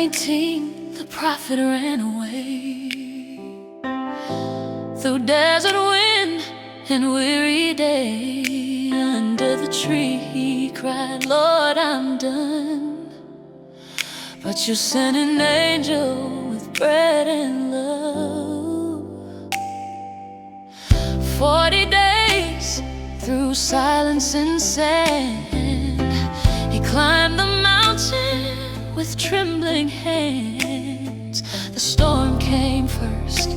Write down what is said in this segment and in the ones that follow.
19, the prophet ran away through desert wind and weary day. Under the tree he cried, Lord, I'm done. But you sent an angel with bread and love. 40 days through silence and sand, he climbed the mountain with trembling hands. The storm came first,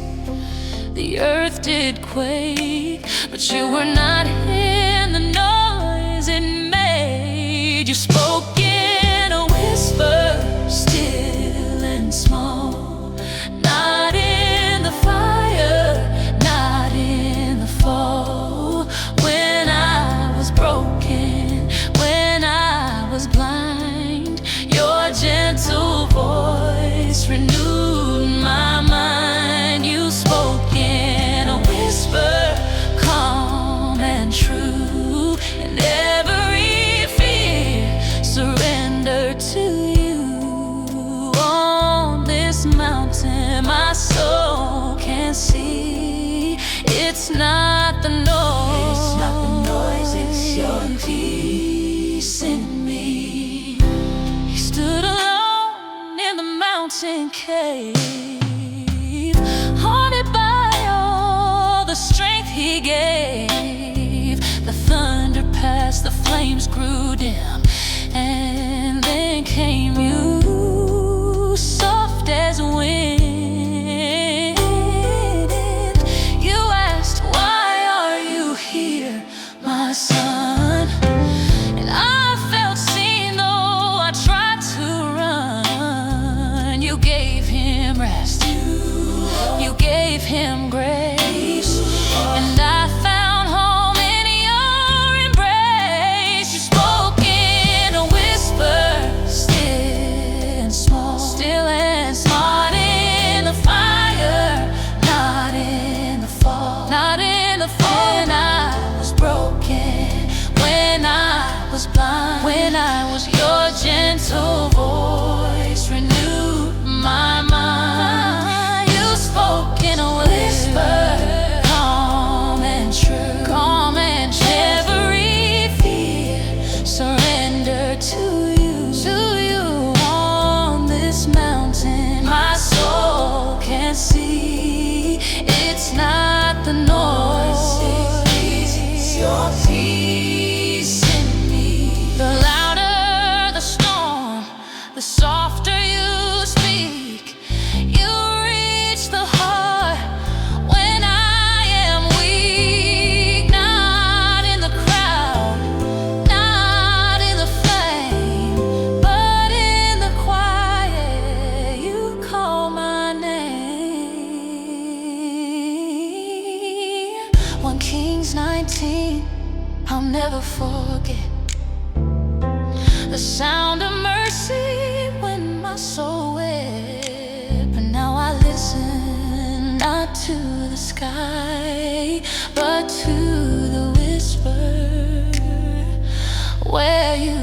the earth did quake, but you were not in the noise it made. You spoke in a whisper, still and small, not in the fire, not in the fall. When I was broken, when I was blind, your gentle voice renewed my mind. You spoke in a whisper, calm and true, and every fear surrendered to you. On this mountain my soul can see, it's not the noise, it's not the noise, it's your peace in me. He stood alone in the mountain cave, haunted by all the strength he gave. The thunder passed, the flames grew dim, and then came you, soft as wind. You asked, why are you here, my son? And I felt seen, though I tried to run. You gave him rest, you gave him grace, and I found home in your embrace. You spoke in a whisper, still and small, still and small. Not in the fire, not in the fall, not in the fall. When I was broken, when I was blind, when I was your gentle voice renewed my mind. You spoke in a whisper, calm and true, calm and true. Every fear surrendered to you, to you. On this mountain my soul can see, it's not the noise, it's your peace in me. The louder the storm, the softer you speak. You reach the heart when I am weak. Not in the crowd, not in the flame, but in the quiet. You call my name. 1 Kings 19, I'll never forget the sound of mercy when my soul wept. But now I listen, not to the sky, but to the whisper where you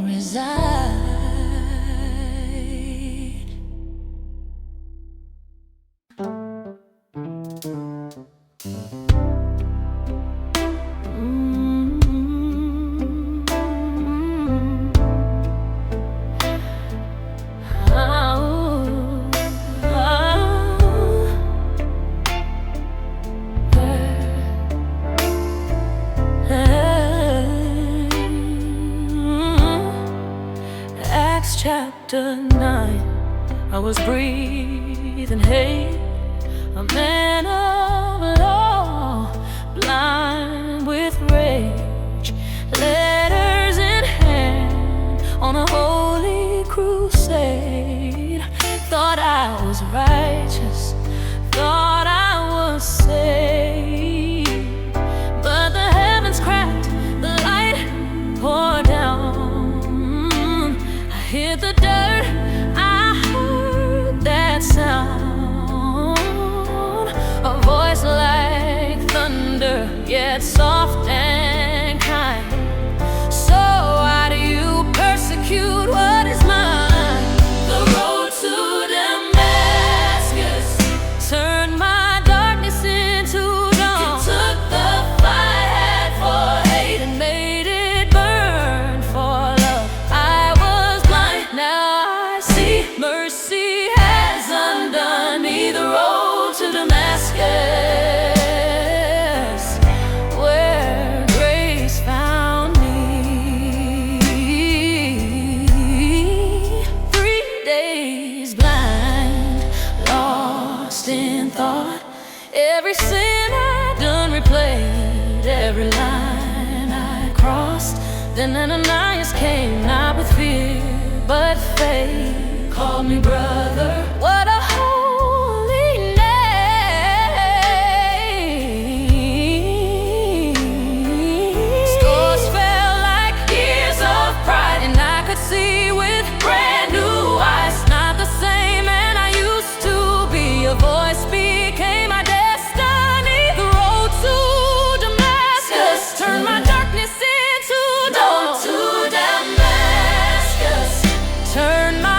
reside. Acts chapter 9, I was breathing hate, a man of law, blind with rage, letters in hand on a holy crusade. Thought I was righteous, thought I was saved, but the heavens cracked, the light poured down. I hit the dirt, I heard that sound, a voice like thunder, yet soft and kind. So why do you persecute what is mine? Every sin I done replayed, every line I crossed. Then Ananias came, not with fear, but faith. Called me brother. What a holy name. Scores fell like years of pride, and I could see with brand new eyes. Not the same man I used to be. A voice became my destiny. The road to Damascus turned my darkness into dawn. To Damascus, turned my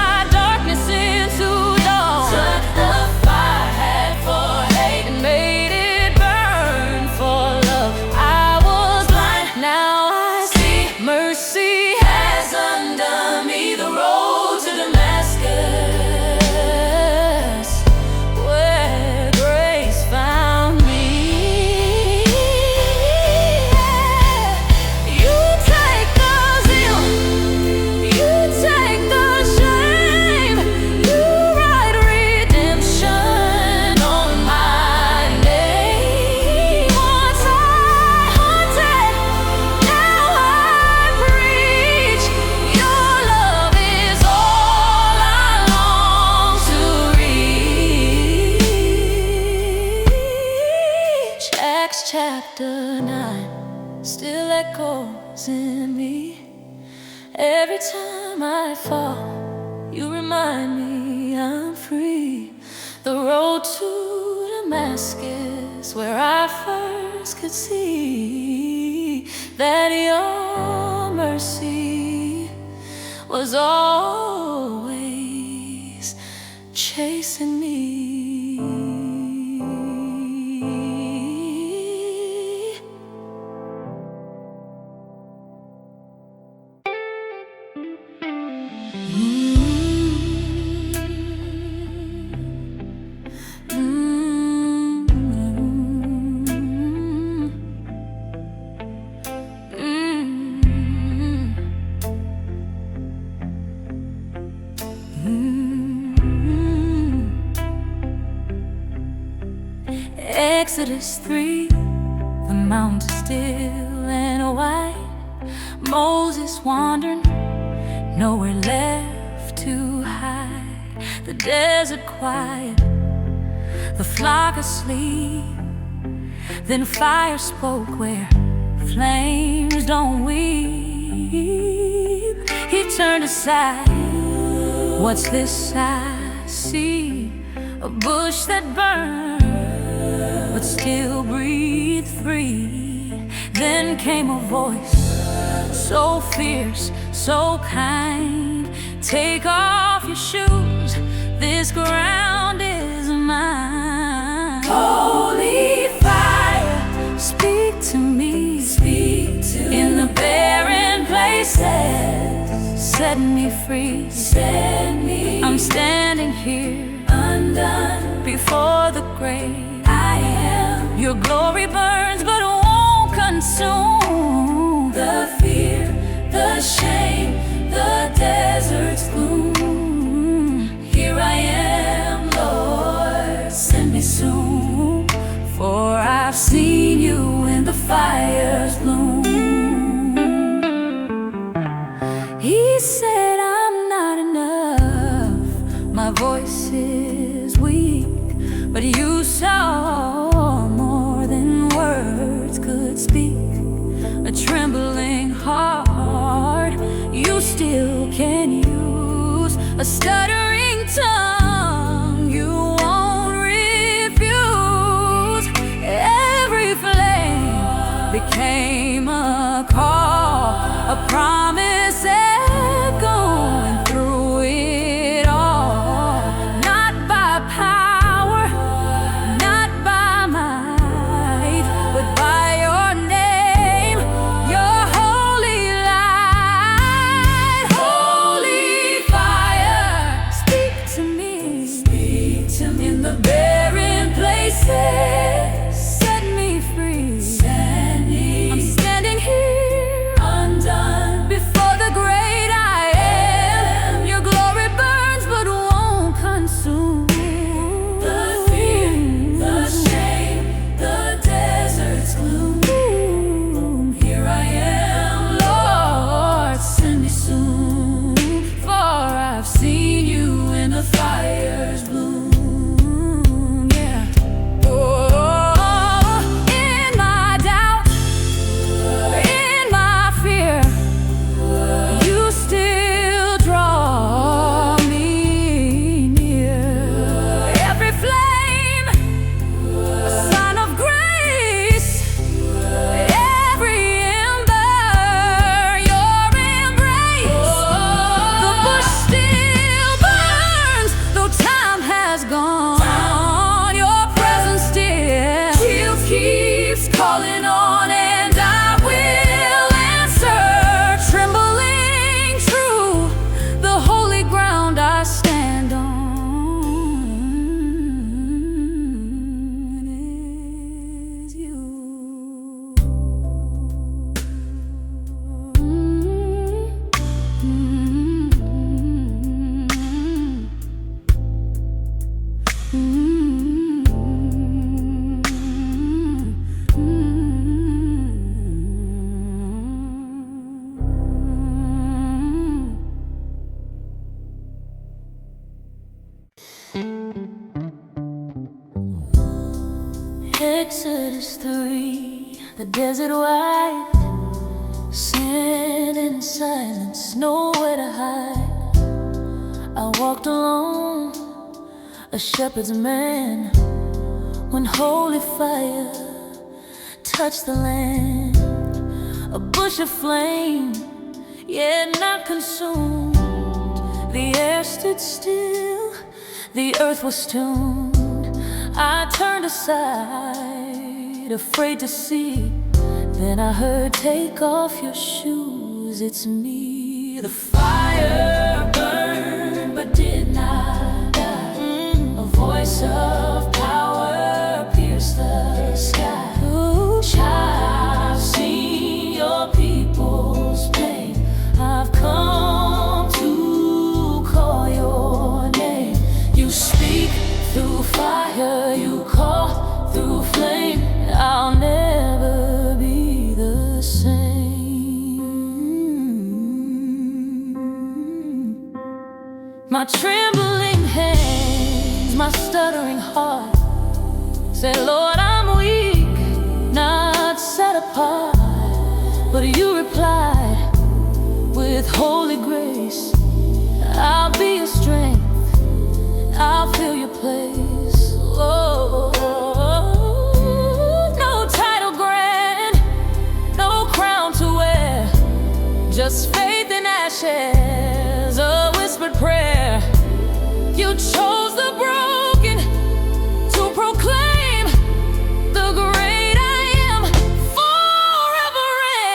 Chapter 9 still echoes in me. Every time I fall, you remind me I'm free. The road to Damascus, where I first could see that your mercy was always chasing me. Exodus 3, the mountain still and white. Moses wandering, nowhere left to hide. The desert quiet, the flock asleep. Then fire spoke where flames don't weep. He turned aside, what's this I see? A bush that burns but still breathe free. Then came a voice, so fierce, so kind. Take off your shoes, this ground is mine. Holy fire, speak to me, speak to in the barren places. Set me free, set me. I'm standing here, undone, before the grave. Your glory burns but won't consume the fear, the shame, the desert's gloom. Here I am, Lord, send me soon, for I've seen you in the fire's bloom. He said I'm not enough, my voice is weak, but you saw more than words could speak. A trembling heart you still can use, a stuttering tongue you won't refuse. Every flame became a call, a promise echoing through it all. Not by power, not by might, but by your name, your holy light. Holy fire, speak to me, in the barren places. Set me free, I'm standing here, undone, before Exodus 3, the desert wide, sand in silence, nowhere to hide. I walked alone, a shepherd's man, when holy fire touched the land. A bush of flame, yet not consumed. The air stood still, the earth was tuned. I turned aside, afraid to see. Then I heard, take off your shoes, it's me. The fire burned but did not die. A voice of power pierced the sky. I've seen your people's pain. I've come to call your name. You speak through fire, you call through flame. I'll never be the same. My trembling hands, my stuttering heart said, Lord, I'm weak, not set apart. But you replied with holy grace, I'll be your strength, I'll fill your place. Oh, no title grand, no crown to wear, just faith in ashes, a whispered prayer. You chose the broken to proclaim the great I am, forever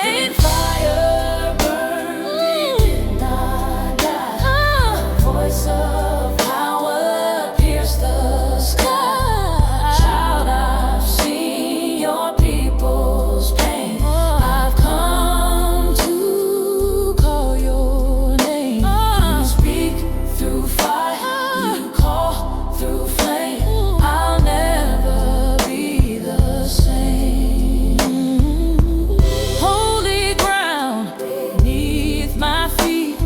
reign. Fire burned, it did not die. Voice of power pierced the sky. Child, I've seen your people's pain. I've come to call your name. You speak through fire, you call through flame. I'll never be the same. Holy ground beneath my feet,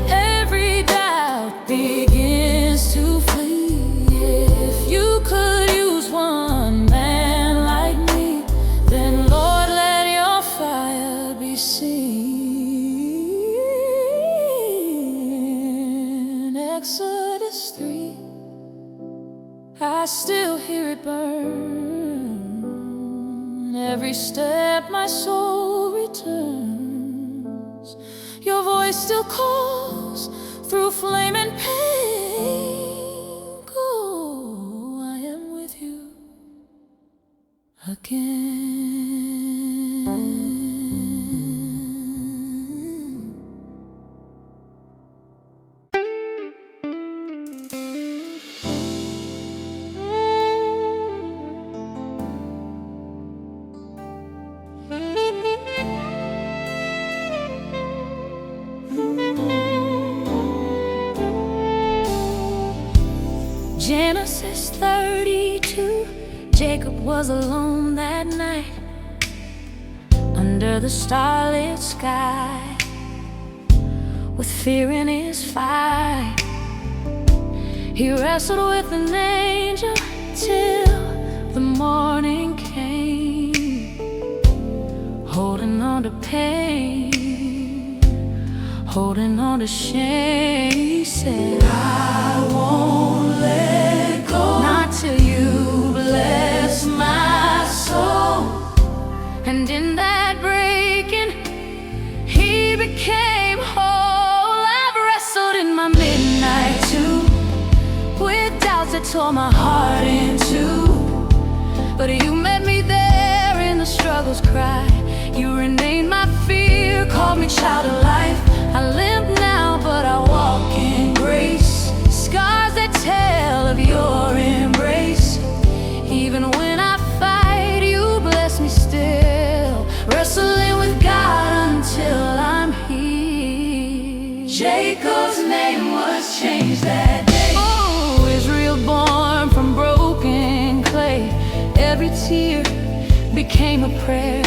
every doubt begins to flee. If you could use one man like me, then Lord, let your fire be seen. Exodus 3, I still hear it burn. Every step my soul returns. Your voice still calls through flame and pain. Go, I am with you again. Genesis 32, Jacob was alone that night, under the starlit sky, with fear in his fight. He wrestled with an angel till the morning came, holding on to pain, holding on to shame. He said, I won't let go, not till you bless my soul. And in that breaking, he became whole. I've wrestled in my midnight too, with doubts that tore my heart in two. But you met me there in the struggle's cry. You renamed my fear, called me child of life. I limp now, but I walk in grace. Scars that tell of your embrace. Even when I fight, you bless me still. Wrestling with God until I'm healed. Jacob's name was changed that day. Oh, Israel born from broken clay. Every tear became a prayer,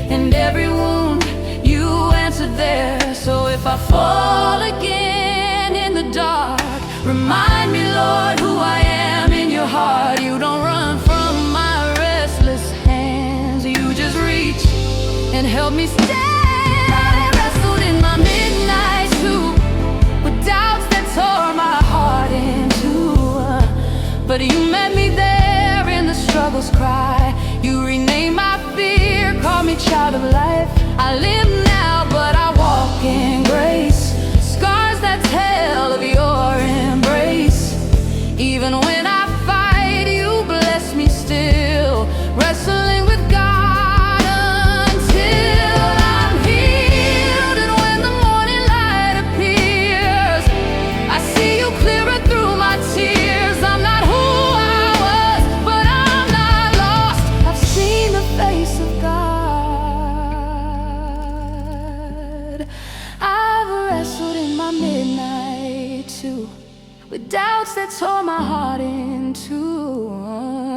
and every wound you answered there. So if I fall again in the dark, remind me, Lord, who I am in your heart. You don't run from my held me steady. I wrestled in my midnight too, with doubts that tore my heart in two. But you met me there in the struggle's cry. You renamed my fear, called me child of life. I live now, but I walk in grace. Scars that tell of your embrace. Even when I fight, you bless me still. Wrestling with God until I'm healed. And when the morning light appears, I see you clearer through my tears. I'm not who I was, but I'm not lost. I've seen the face of God. I've wrestled in my midnight too, with doubts that tore my heart in two.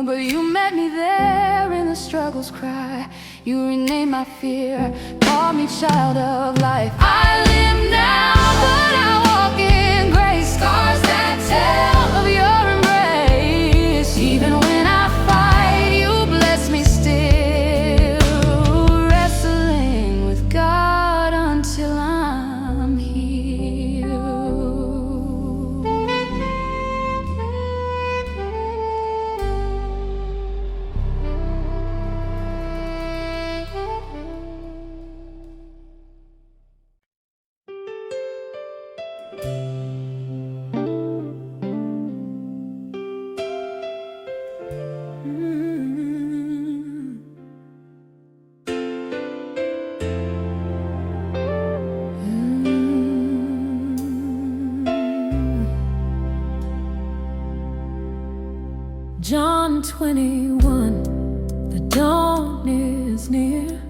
But you met me there in the struggle's cry. You renamed my fear, called me child of life. I live now, but I walk in grace. Scars that tell of your embrace. Even when I fight, you bless me still. Wrestling with God until I'm healed. John 21, the dawn is near.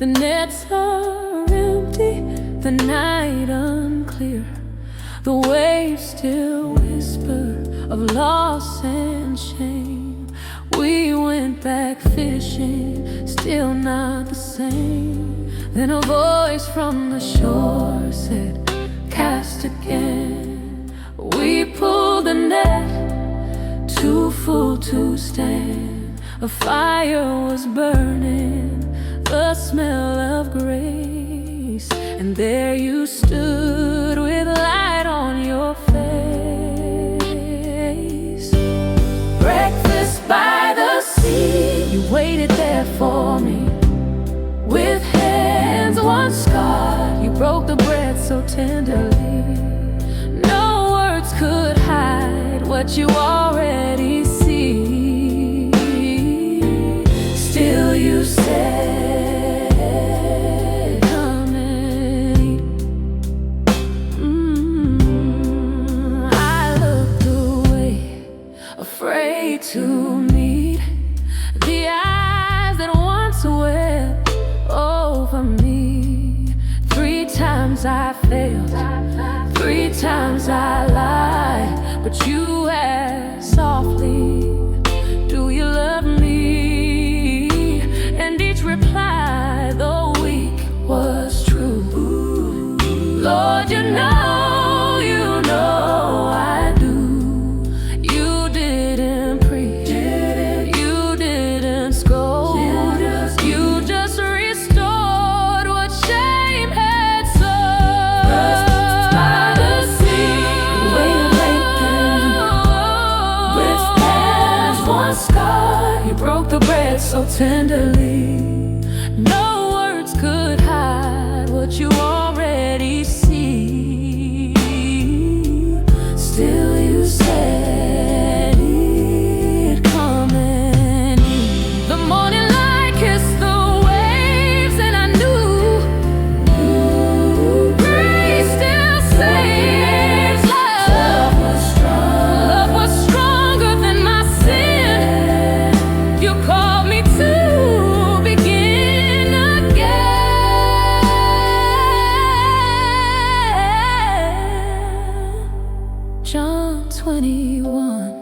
The nets are empty, the night unclear. The waves still whisper of loss and shame. We went back fishing, still not the same. Then a voice from the shore said, cast again. We pulled the net, too full to stand. A fire was burning, the smell of grace. And there you stood with light on your face. Breakfast by the sea, you waited there for me. With hands once scarred, you broke the bread so tenderly. No words could hide what you already see. Still you said, come and eat. I looked away, afraid to meet the eyes that once wept over me. 3 times I failed, 3 times I lied, but you asked softly, do you love me? And each reply, though weak, was true. Lord, you know I do. You didn't preach, you didn't scold, you just restored what shame had sown. By the sea, waiting with hands once scarred, you broke the bread so tenderly. No words could hide what you already see. Still you said it, come and eat. The morning light kissed the waves and I knew grace still saves. Love was stronger than my sin. You called me to begin again. John 21,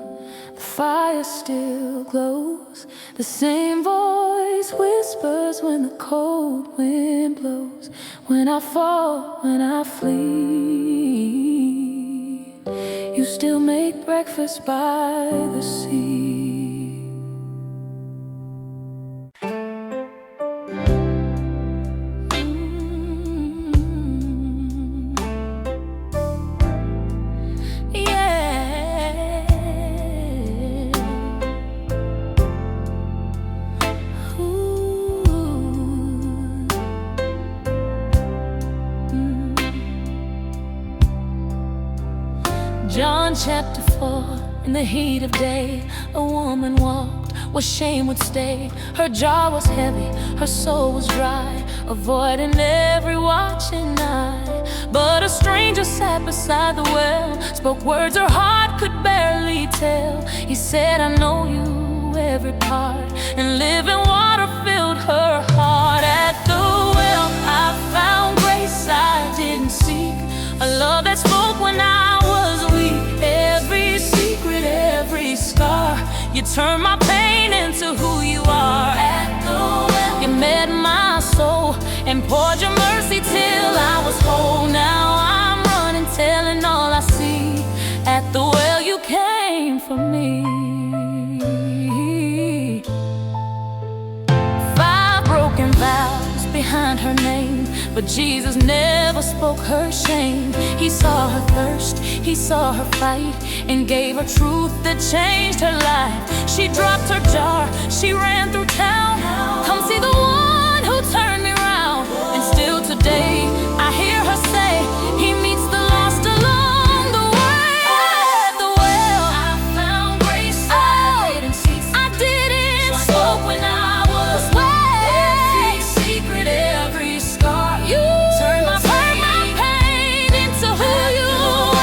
the fire still glows. The same voice whispers when the cold wind blows. When I fall, when I flee, you still make breakfast by the sea. John chapter 4. In the heat of day, a woman walked where shame would stay. Her jaw was heavy, her soul was dry, avoiding every watching eye. But a stranger sat beside the well, spoke words her heart could barely tell. He said, I know you, every part, and living water filled her heart. At the well I found grace I didn't seek, a love that spoke when I was weak. Every secret, every scar, you turned my pain into who you are. At the well, you met my soul and poured your mercy till I was whole. Now I'm running, telling all I see. At the well you came for me. 5 broken vows behind her name, but Jesus never spoke her shame. He saw her thirst, he saw her fight, and gave her truth that changed her life. She dropped her jar, she ran through town. Come see the one who turned me round. And still today I hear her say, he meets the lost along the way. At the well I found grace I didn't seek, I didn't spoke when I was weak. Every secret, every scar, you turned my pain into who you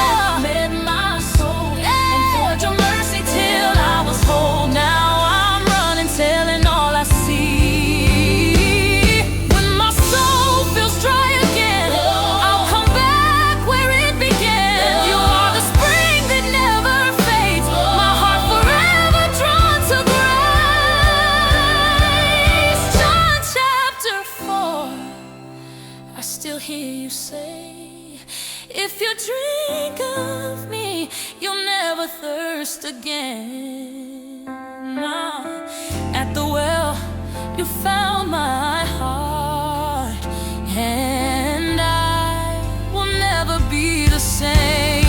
are. Met my soul and poured your mercy till I was whole. Now I'm running, telling all I see. When my soul feels dry again, I'll come back where it began. You are the spring that never fades, my heart forever drawn to grace. John chapter 4, I still hear you say, if you drink of me, you'll never thirst again. At the well, you found my heart, and I will never be the same.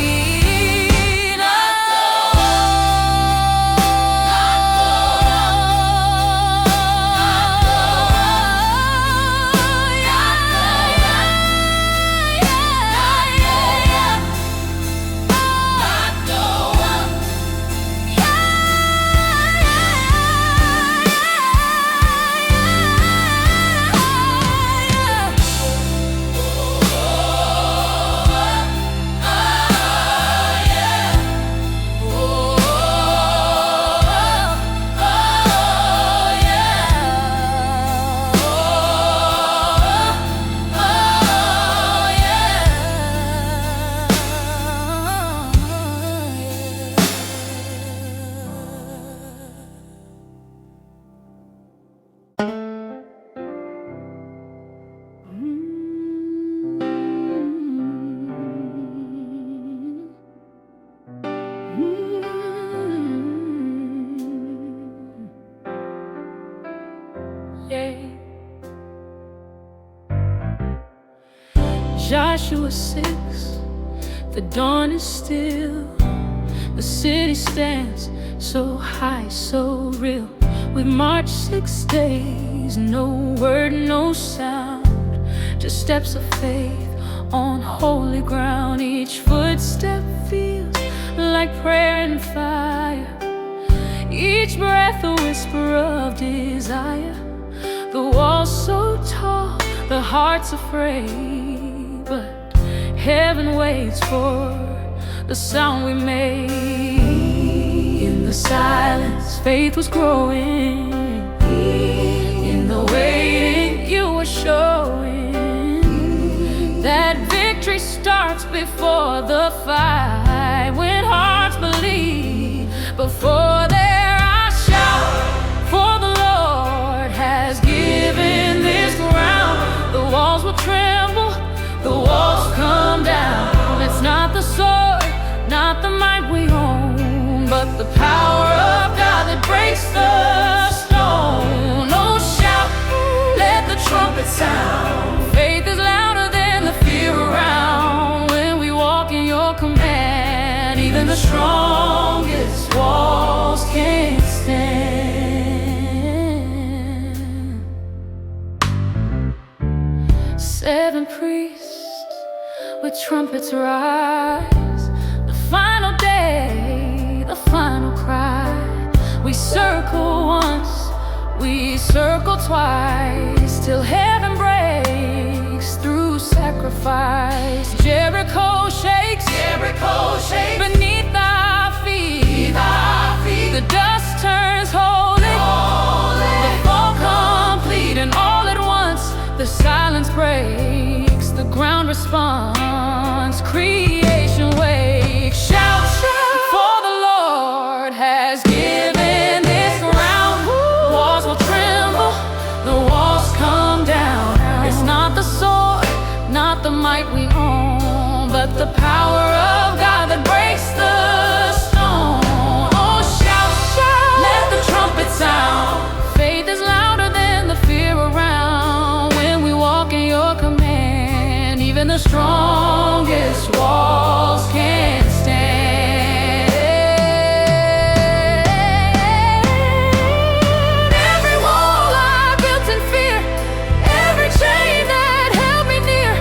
Joshua 6, the dawn is still. The city stands so high, so real. We've marched 6 days, no word, no sound, just steps of faith on holy ground. Each footstep feels like prayer and fire, each breath a whisper of desire. The walls so tall, the heart's afraid, but heaven waits for the sound we made. In the silence, faith was growing. In the waiting, you were showing that victory starts before the fight. When hearts believe, before there I shout, for the Lord has given this ground. The walls will tremble, the walls come down. It's not the sword, not the might we own, but the power of God that breaks the stone. Oh, shout, let the trumpet sound. Faith is louder than the fear around. When we walk in your command, even the strongest walls can't stand. 7 priests with trumpets rise, the final day We circle once, we circle twice, till heaven breaks through sacrifice. Jericho shakes, beneath our feet. The dust turns holy, the fall complete, and all at once the silence breaks, the ground responds, creation wakes. Shout, shout, for the Lord has given this ground. Walls will tremble, the walls come down. It's not the sword, not the might we own, but the power of God that breaks the stone. Oh, shout, shout, let the trumpet sound. Faith is louder than the fear around. When we walk in your command, even the strongest walls can't stand. Every wall I built in fear, every chain that held me near,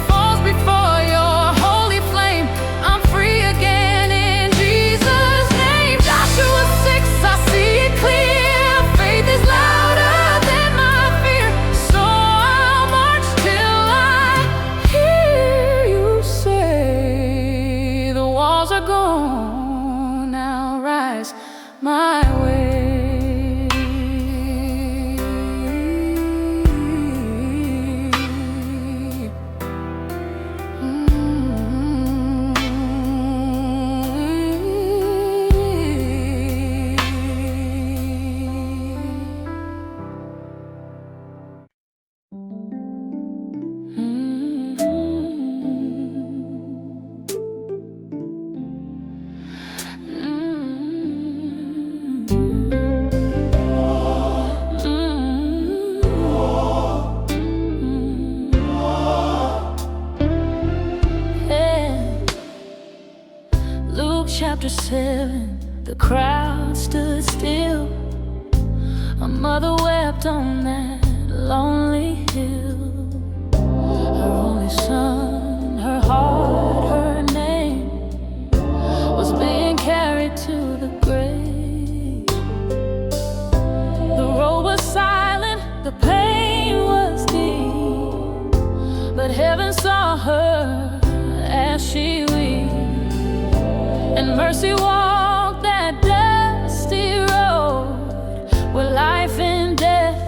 falls before your holy flame. I'm free again in Jesus' name. Joshua 6, I see it clear. Faith is louder than my fear, so I'll march till I hear you say, the walls are gone, now rise my way. Luke chapter 7, the crowd stood still. A mother wept on that lonely hill. Her only son, her heart, her name, was being carried to the grave. The road was silent, the pain was deep, but heaven saw her as she wept, and mercy walked that dusty road where life and death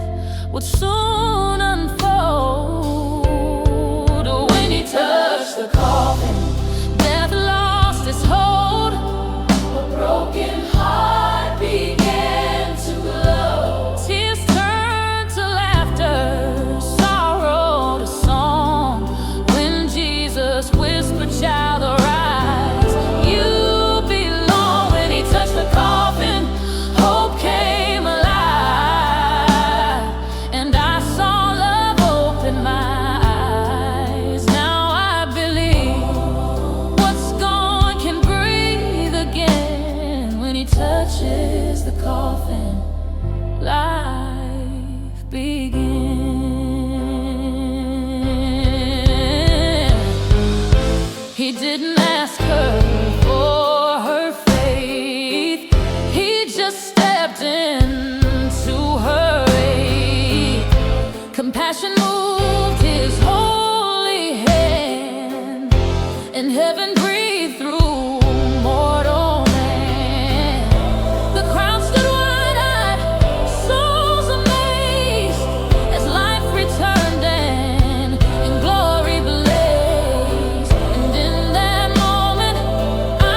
would soon unfold. When he touched the coffin, death lost its hold. A broken heart began to glow. Tears turned to laughter, sorrow to song, when Jesus whispered, "Child, arise, you belong." When he touched the coffin, hope came alive, and I saw love open my eyes. Now I believe what's gone can breathe again. When he touches the coffin, life begins. He didn't ask her for her faith, he just stepped into her aid. Compassion moved his holy hand, and heaven breathed through mortal man. The crowd stood wide-eyed, souls amazed, as life returned and in glory blazed. And in that moment I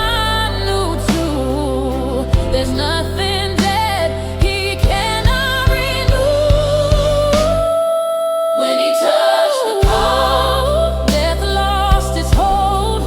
knew too, there's nothing dead he cannot renew. When he touched the coffin, death lost its hold.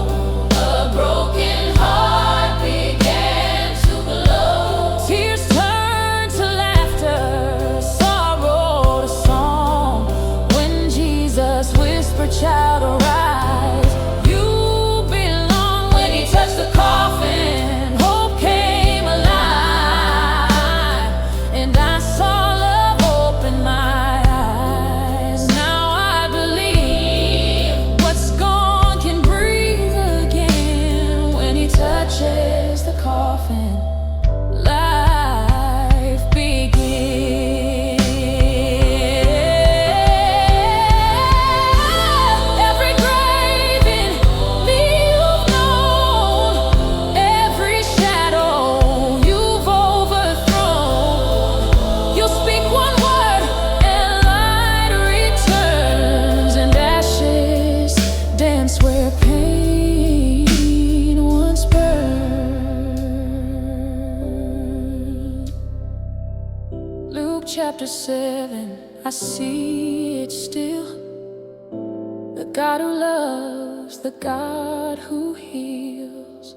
chapter 7, I see it still. The God who loves, the God who heals.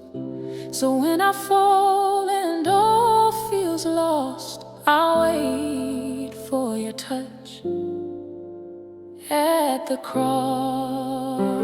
So when I fall and all feels lost, I'll wait for your touch at the cross.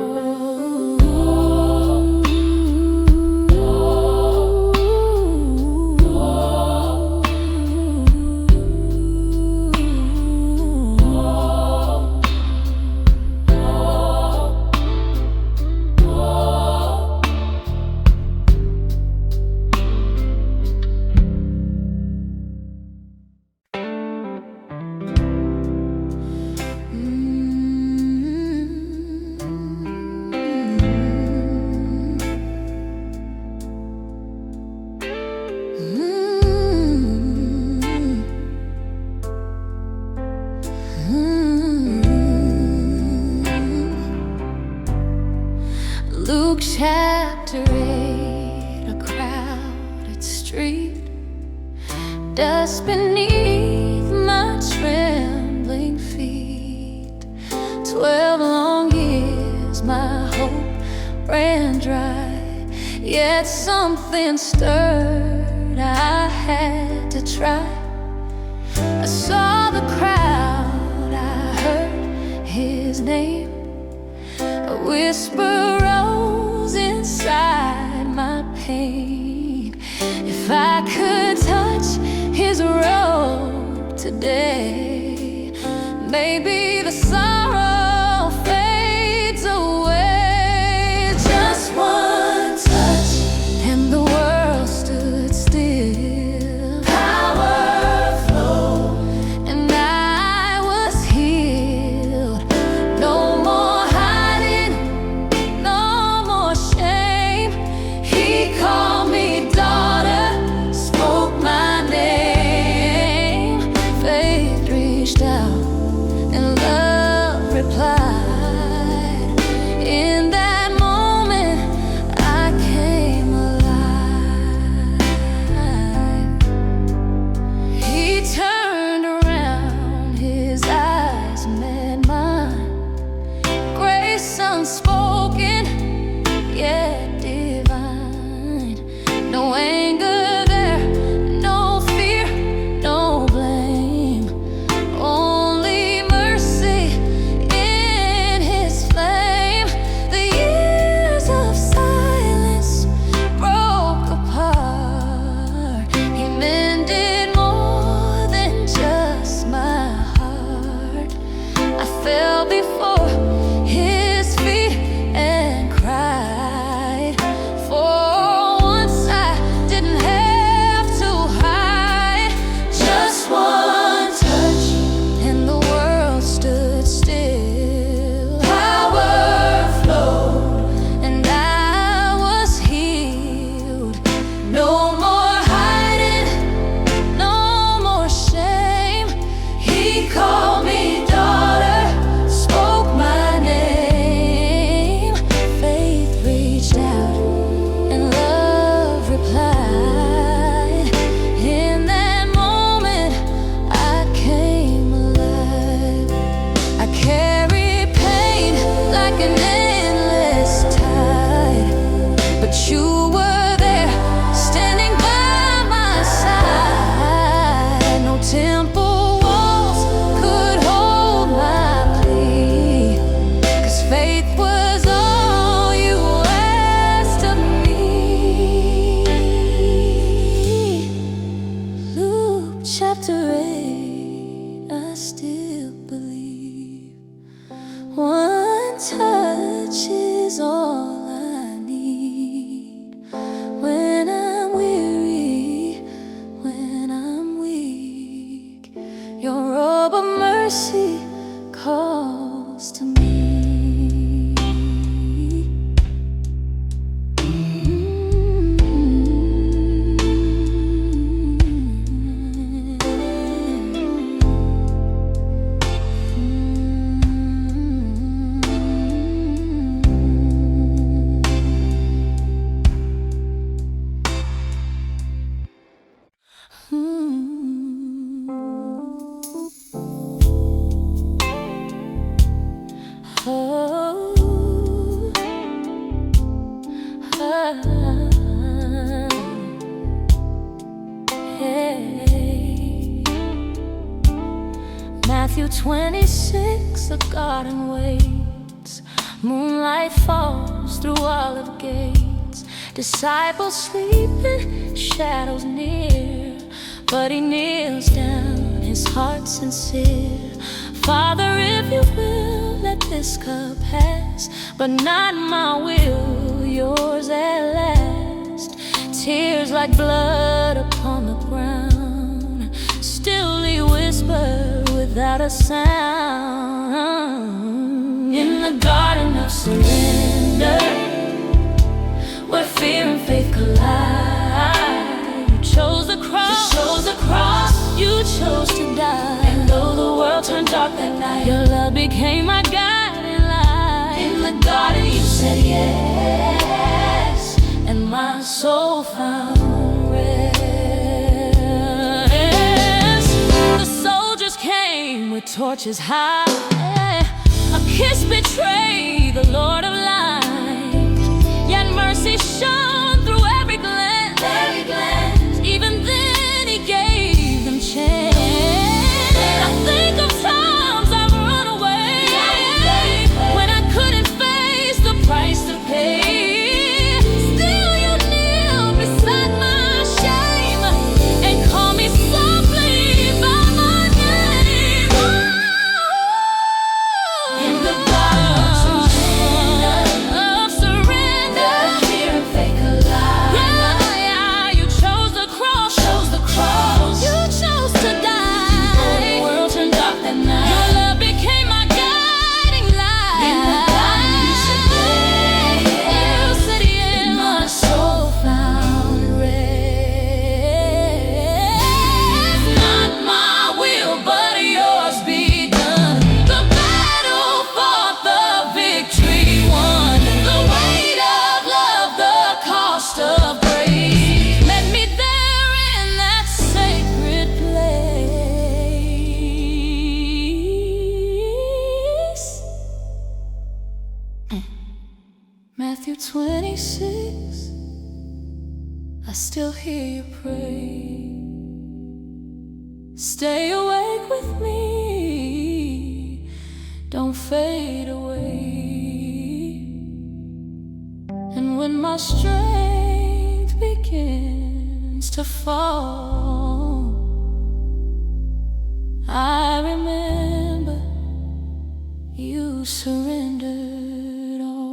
Luke chapter 8, a crowded street, dust beneath my trembling feet. 12 long years my hope ran dry, yet something stirred, I had to try. I saw the crowd, I heard his name. A whisper rose inside my pain. If I could touch his robe today, maybe the sorrow fades away. Just one touch and the world stood still. Power flowed and I was healed. No more hiding, no more shame. He called me daughter, spoke my name. Faith reached out and love replied. In that moment I came alive. He turned around, his eyes met mine. Grace unspoken, yet divine. No anger there, no fear, no blame. Only mercy in his flame. The years of silence broke apart. He mended more than just my heart. I fell before his feet and cried. For once I didn't have to hide. Just one touch and the world stood still. Power flowed and I was healed. No more hiding, no more shame. He called me daughter, spoke my name. Faith reached out and love replied. In that moment I came alive. I carried pain like an endless tide, but you were there, standing by my side. No temple walls could hold my plea, 'cause faith was all you asked of me. Luke chapter 8, I still believe. One touch is all I need. When I'm weary, when I'm weak, your robe of mercy calls to me. Matthew 26, the garden waits. Moonlight falls through olive gates. Disciples sleeping, shadows near. But he kneels down, his heart sincere. Father, if you will, let this cup pass, but not my will, yours at last. Tears like blood upon the ground, still he whispered without a sound. In the garden of surrender, where fear and faith collide, you chose the cross, you chose to die. And though the world turned dark that night, your love became my guiding light. In the garden you said yes, and my soul found rest. The soldiers came with torches high. A kiss betrayed the Lord of light, yet mercy shone through every glance. Even then he gave them chance. I think of times I've run away when I couldn't face the price to pay. Still you kneel beside my shame and call me softly by my name. In the garden of surrender, fear and faith collide. Yeah, you chose the cross, you chose to die. The world turned dark that night, your love became my guiding light. In the garden you said yes, my soul found rest. Not my will, but yours be done. The battle fought, the victory won. The weight of love, the cost of grace, met me there in that sacred place. Matthew 26, I still hear you pray. Stay awake with me, don't fade away. And when my strength begins to fall, I remember you surrendered all.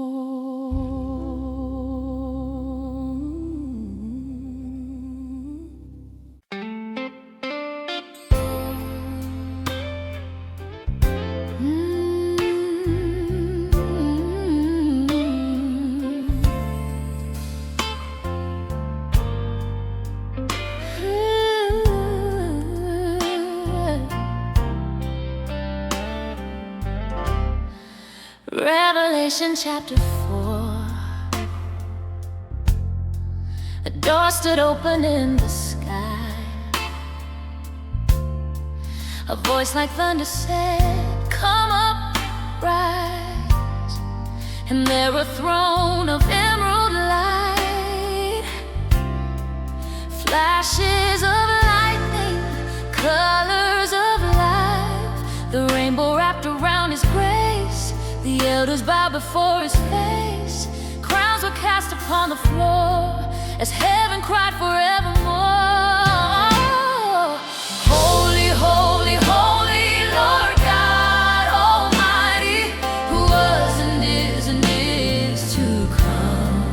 Revelation chapter 4. A door stood open in the sky. A voice like thunder said, come up, rise. And there a throne of emerald light, flashes of lightning, colors of life, the rainbow wrapped around his grace. The elders bowed before his face. Crowns were cast upon the floor as heaven cried forevermore. Holy, holy, holy, Lord God Almighty, who was and is to come.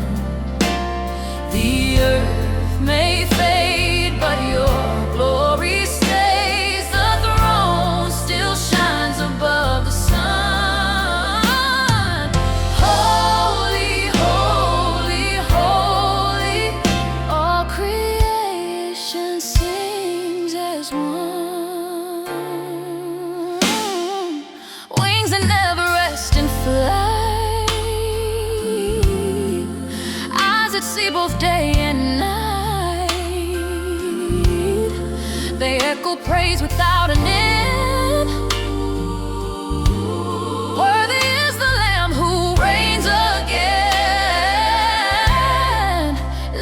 The earth may fade, but your glory stays. The throne still shines above the sun. Both day and night, they echo praise without an end. Worthy is the Lamb who reigns again.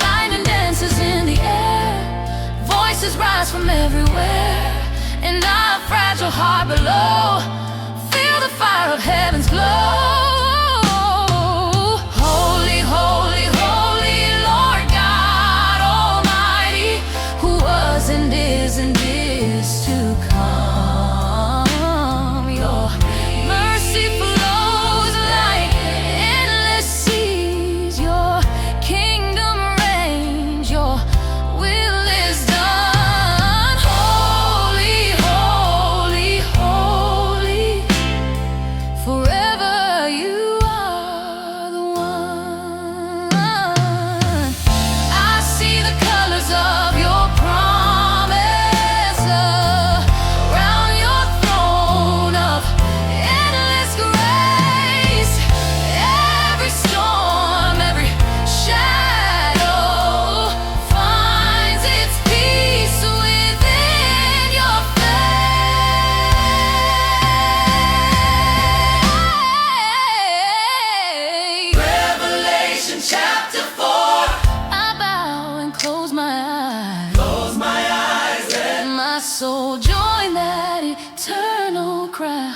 Lightning dances in the air, voices rise from everywhere, and our fragile your heart below. Feel the fire of heaven's glow. Holy, holy, holy Lord God Almighty, who was and is to come. Your mercy flows like endless seas. Your kingdom reigns. Your will is done. Holy, holy, holy, forever you are the one. I see the colors of your promise around your throne of endless grace. Every storm, every shadow finds its peace within your face. Revelation chapter 4. I bow and close my eyes. Close my eyes, let my soul join that eternal crowd.